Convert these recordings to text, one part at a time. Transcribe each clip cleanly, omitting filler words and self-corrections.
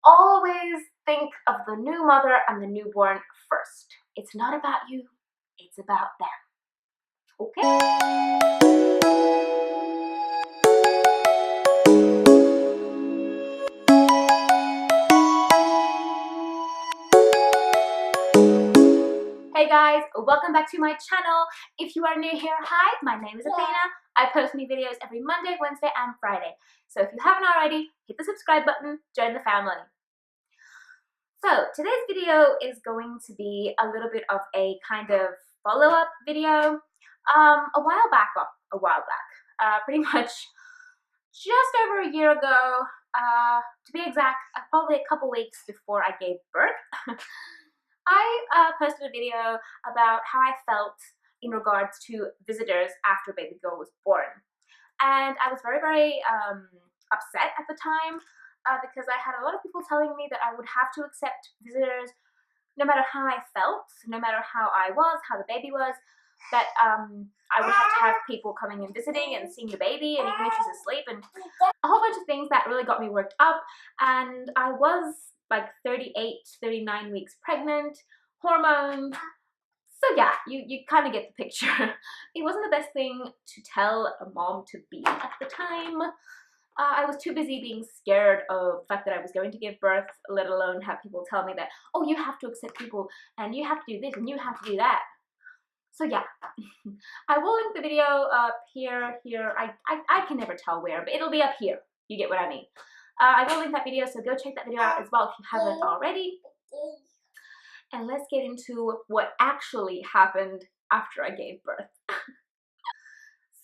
always think of the new mother and the newborn first. It's not about you, it's about them. Okay? Hey guys, welcome back to my channel. If you are new here, hi, my name is Athena. I post new videos every Monday, Wednesday, and Friday. So if you haven't already, hit the subscribe button, join the family. So today's video is going to be a little bit of a kind of follow-up video. A while back, pretty much just over a year ago, to be exact, probably a couple weeks before I gave birth, I posted a video about how I felt in regards to visitors after baby girl was born. And I was very, very upset at the time because I had a lot of people telling me that I would have to accept visitors no matter how I felt, no matter how I was, how the baby was, that I would have to have people coming and visiting and seeing the baby, and even if she's asleep, and a whole bunch of things that really got me worked up. And I was like 38, 39 weeks pregnant, hormones. So yeah, you kind of get the picture. It wasn't the best thing to tell a mom to be at the time. I was too busy being scared of the fact that I was going to give birth, let alone have people tell me that, oh, you have to accept people and you have to do this and you have to do that. So yeah, I will link the video up here. I can never tell where, but it'll be up here. You get what I mean. I will link that video, so go check that video out as well if you haven't already. And let's get into what actually happened after I gave birth.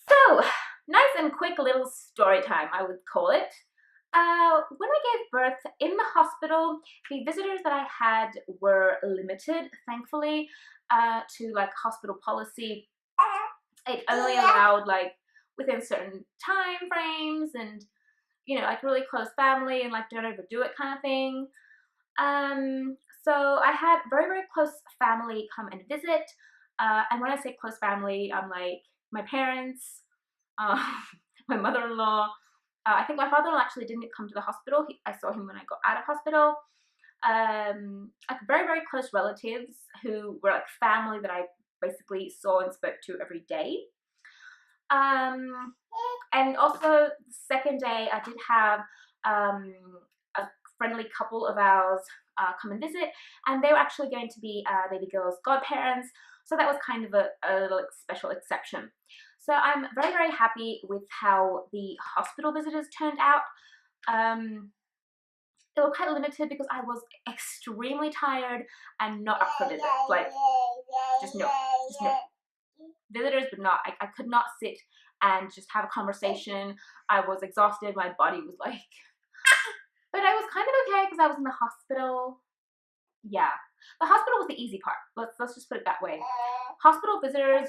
So, nice and quick little story time, I would call it. When I gave birth in the hospital, the visitors that I had were limited, thankfully, to like hospital policy. It only allowed like within certain time frames and, you know, like really close family and like don't overdo it kind of thing. So I had very, very close family come and visit. And when I say close family, I'm like my parents, my mother-in-law. I think my father-in-law actually didn't come to the hospital. I saw him when I got out of hospital. Like very, very close relatives who were like family that I basically saw and spoke to every day. And also the second day I did have a friendly couple of ours come and visit, and they were actually going to be baby girl's godparents, so that was kind of a little special exception. So I'm very, very happy with how the hospital visitors turned out. They were quite limited because I was extremely tired and not up for visits. Like, just no. Visitors, but not. I could not sit and just have a conversation. I was exhausted. My body was like... But I was kind of okay because I was in the hospital. Yeah. The hospital was the easy part. Let's just put it that way. Hospital visitors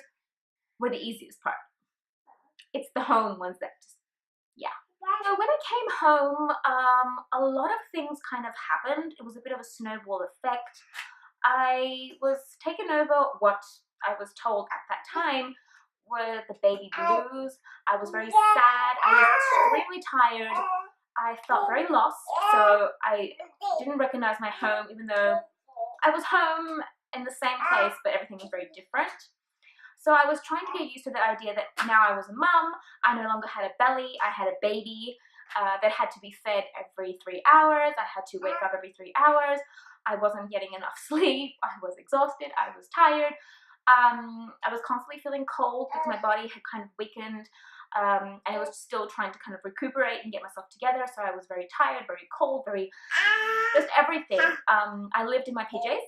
were the easiest part. It's the home ones that just... yeah. So when I came home, a lot of things kind of happened. It was a bit of a snowball effect. I was taken over what I was told at that time were the baby blues. I was very sad. I was extremely tired. I felt very lost, so I didn't recognize my home, even though I was home in the same place, but everything was very different. So I was trying to get used to the idea that now I was a mum, I no longer had a belly, I had a baby that had to be fed every 3 hours, I had to wake up every 3 hours, I wasn't getting enough sleep, I was exhausted, I was tired, I was constantly feeling cold because my body had kind of weakened, and I was still trying to kind of recuperate and get myself together, so I was very tired, very cold, very... just everything. I lived in my PJs.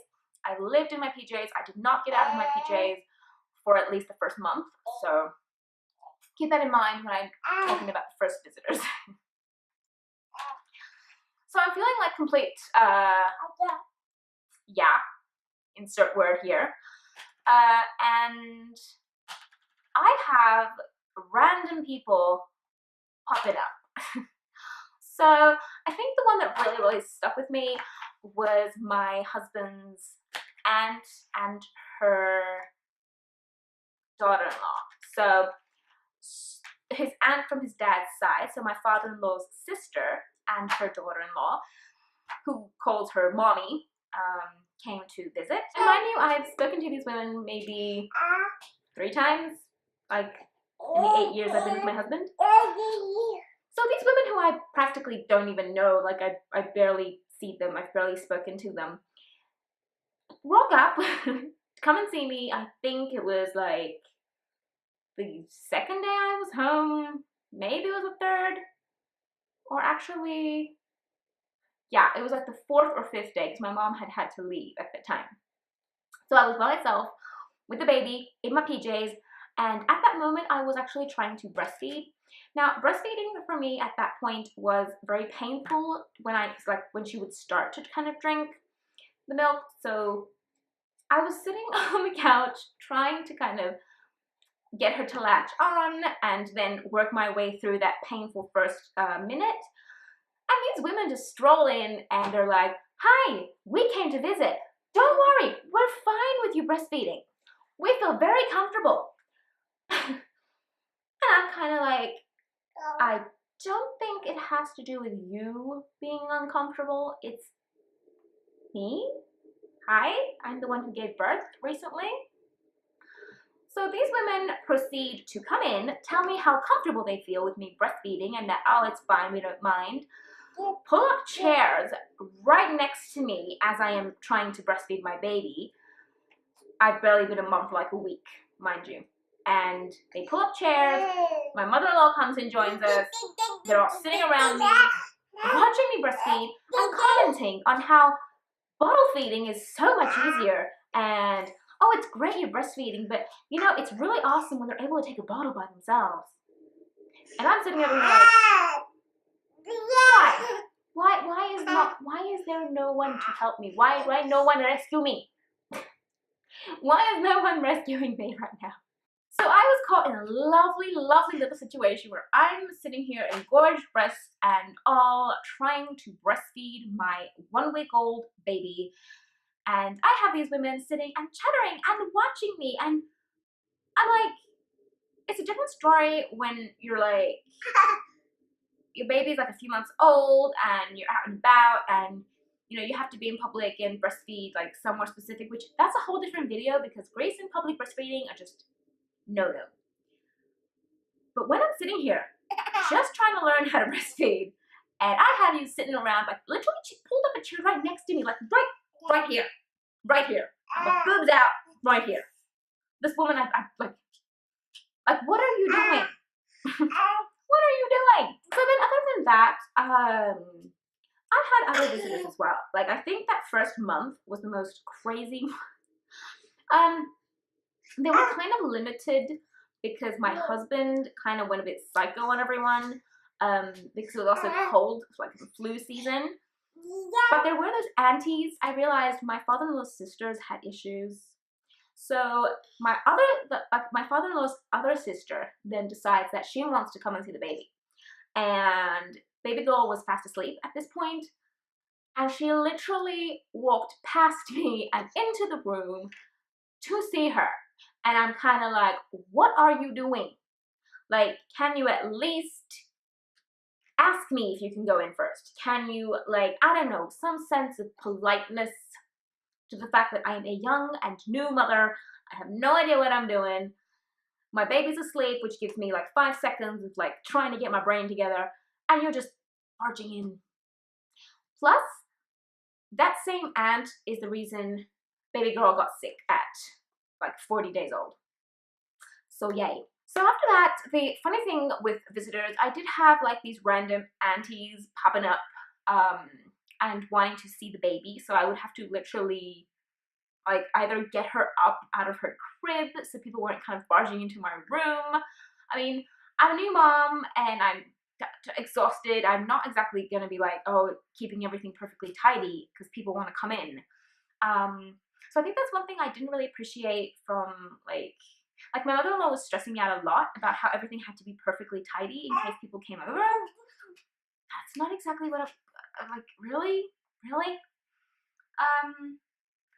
I did not get out of my PJs for at least the first month, so keep that in mind when I'm talking about the first visitors. So I'm feeling like complete, yeah, insert word here, and I have random people popping up. So I think the one that really, really stuck with me was my husband's aunt and her daughter-in-law. So his aunt from his dad's side, so my father-in-law's sister and her daughter-in-law, who calls her mommy, came to visit. And mind you, I've spoken to these women maybe 3 times, like in the 8 years I've been with my husband. So these women who I practically don't even know, like I barely see them, I've barely spoken to them, woke up to come and see me. I think it was like the 2nd day I was home, maybe it was the 3rd, or actually, yeah, it was like the 4th or 5th day because my mom had to leave at the time. So I was by myself with the baby in my PJs, and at that moment I was actually trying to breastfeed. Now, breastfeeding for me at that point was very painful when she would start to kind of drink the milk. So I was sitting on the couch trying to kind of get her to latch on and then work my way through that painful first minute. And these women just stroll in and they're like, "Hi, we came to visit. Don't worry, we're fine with you breastfeeding. We feel very comfortable." And I'm kind of like, I don't think it has to do with you being uncomfortable. It's me. Hi, I'm the one who gave birth recently. So these women proceed to come in, tell me how comfortable they feel with me breastfeeding and that, oh, it's fine, we don't mind. Pull up chairs right next to me as I am trying to breastfeed my baby. I've barely been a mom for like a week, mind you. And they pull up chairs, my mother-in-law comes and joins us, they're all sitting around me, watching me breastfeed, and commenting on how bottle feeding is so much easier, and oh, it's great you're breastfeeding, but you know, it's really awesome when they're able to take a bottle by themselves. And I'm sitting there being like, why is there no one to help me? Why no one rescue me? Why is no one rescuing me right now? So I was caught in a lovely, lovely little situation where I'm sitting here engorged breasts and all trying to breastfeed my 1-week-old baby. And I have these women sitting and chattering and watching me, and I'm like, it's a different story when you're like, your baby's like a few months old and you're out and about and you know you have to be in public and breastfeed like somewhere specific, which that's a whole different video because grace in public breastfeeding are just no. But when I'm sitting here just trying to learn how to breastfeed and I have you sitting around, like literally she pulled up a chair right next to me, like right here, my boobs out right here. This woman, I'm like, what are you doing? What are you doing? So then other than that, I had other visitors as well. Like I think that first month was the most crazy. They were kind of limited because my husband kind of went a bit psycho on everyone. Because it was also cold, like the flu season. But there were those aunties. I realized my father-in-law's sisters had issues. So my father-in-law's other sister then decides that she wants to come and see the baby. And baby girl was fast asleep at this point. And she literally walked past me and into the room to see her. And I'm kind of like, what are you doing? Like, can you at least ask me if you can go in first? Can you, like, I don't know, some sense of politeness to the fact that I am a young and new mother. I have no idea what I'm doing. My baby's asleep, which gives me like 5 seconds of like trying to get my brain together, and you're just barging in. Plus, that same aunt is the reason baby girl got sick at like 40 days old. So yay. So after that, the funny thing with visitors, I did have like these random aunties popping up and wanting to see the baby. So I would have to literally like either get her up out of her crib so people weren't kind of barging into my room. I mean, I'm a new mom and I'm exhausted. I'm not exactly gonna be like, oh, keeping everything perfectly tidy because people want to come in. So I think that's one thing I didn't really appreciate from like my mother-in-law was stressing me out a lot about how everything had to be perfectly tidy in case people came over. That's not exactly what I'm like, really?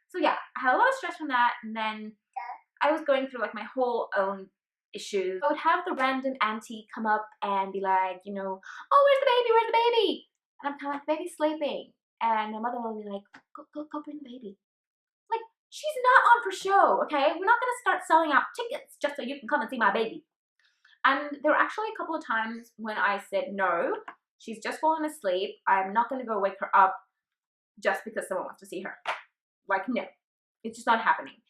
So yeah, I had a lot of stress from that, and then I was going through like my whole own issues. I would have the random auntie come up and be like, you know, oh, where's the baby? And I'm kind of like, the baby's sleeping. and my mother will be like, go bring the baby. Like, she's not on for show, okay? We're not gonna start selling out tickets just so you can come and see my baby. And there were actually a couple of times when I said, no, she's just fallen asleep. I'm not gonna go wake her up just because someone wants to see her. Like, no, it's just not happening.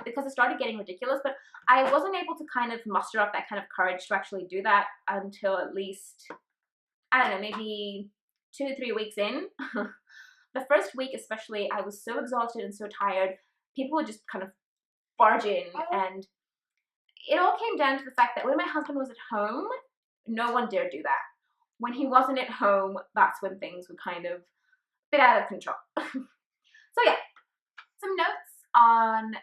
Because it started getting ridiculous, but I wasn't able to kind of muster up that kind of courage to actually do that until at least, I don't know, maybe 2 to 3 weeks in. The first week especially, I was so exhausted and so tired. People would just kind of barge in, and it all came down to the fact that when my husband was at home, no one dared do that. When he wasn't at home, that's when things were kind of a bit out of control. So yeah, some notes on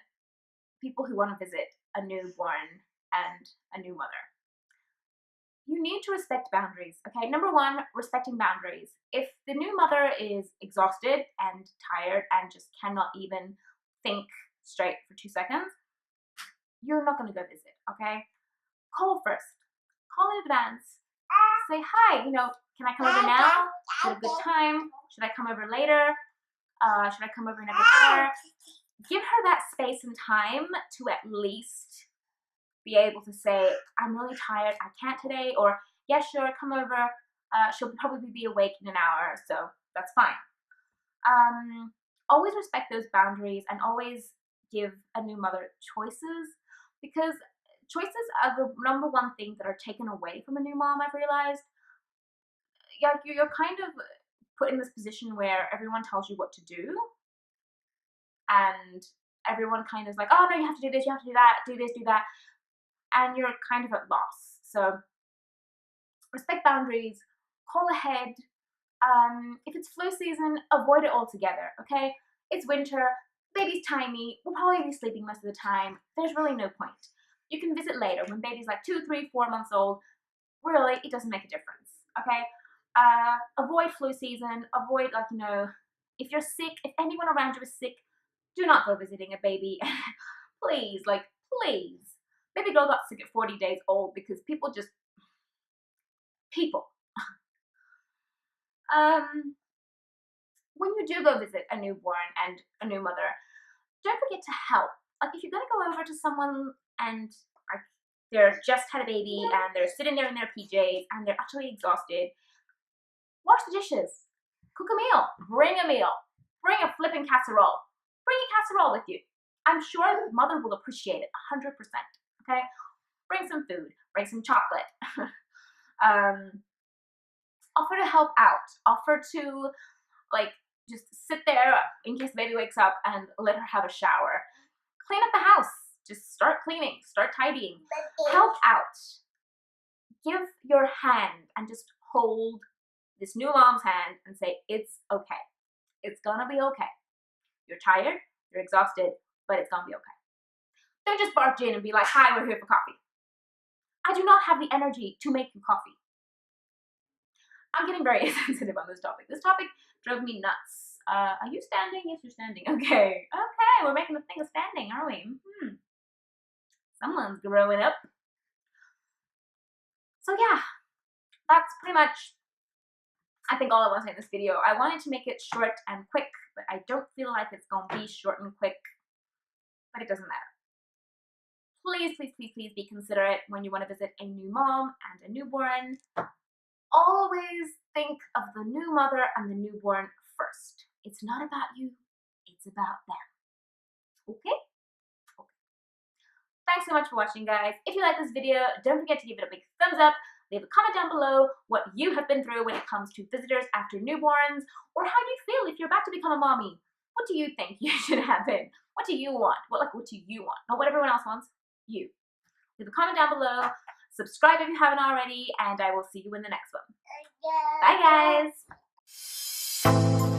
people who want to visit a newborn and a new mother. You need to respect boundaries, okay? Number one, respecting boundaries. If the new mother is exhausted and tired and just cannot even think straight for 2 seconds, you're not going to go visit, okay? Call first. Call in advance. Say, hi, you know, can I come over now? Is it a good time? Should I come over later? Should I come over in a good hour? Give her that space and time to at least be able to say, I'm really tired, I can't today, or yeah, sure, come over. She'll probably be awake in an hour, so that's fine. Always respect those boundaries and always give a new mother choices, because choices are the number one thing that are taken away from a new mom, I've realized. Yeah, you're kind of put in this position where everyone tells you what to do, and everyone kind of is like, oh no, you have to do this, you have to do that, do this, do that, and you're kind of at loss. So respect boundaries, call ahead. If it's flu season, avoid it altogether, okay? It's winter, baby's tiny, we'll probably be sleeping most of the time. There's really no point. You can visit later when baby's like 2, 3, 4 months old. Really, it doesn't make a difference, okay? Avoid flu season, avoid, like, you know, if you're sick, if anyone around you is sick, do not go visiting a baby. Please, like, please. Baby girl got sick at 40 days old because people. When you do go visit a newborn and a new mother, don't forget to help. Like, if you're gonna go over to someone and like they're just had a baby and they're sitting there in their PJs and they're utterly exhausted, wash the dishes, cook a meal, bring a flipping casserole. Bring a casserole with you. I'm sure the mother will appreciate it 100%, okay? Bring some food, bring some chocolate. Offer to help out. Offer to, like, just sit there in case baby wakes up and let her have a shower. Clean up the house. Just start cleaning, start tidying. Help out. Give your hand and just hold this new mom's hand and say, it's okay. It's gonna be okay. You're tired, you're exhausted, but it's gonna be okay. Don't just barge in and be like, hi, we're here for coffee. I do not have the energy to make you coffee. I'm getting very sensitive on this topic. This topic drove me nuts. Are you standing? Yes, you're standing. Okay. Okay, we're making a thing of standing, are we? Someone's growing up. So yeah, that's pretty much, I think, all I want to say in this video. I wanted to make it short and quick, but I don't feel like it's going to be short and quick. But it doesn't matter. Please, please, please, please be considerate when you want to visit a new mom and a newborn. Always think of the new mother and the newborn first. It's not about you, it's about them. Okay? Thanks so much for watching, guys. If you like this video, don't forget to give it a big thumbs up. Leave a comment down below what you have been through when it comes to visitors after newborns, or how you feel if you're about to become a mommy. What do you think you should happen? What do you want? What do you want? Not what everyone else wants. You. Leave a comment down below. Subscribe if you haven't already, and I will see you in the next one. Bye, guys.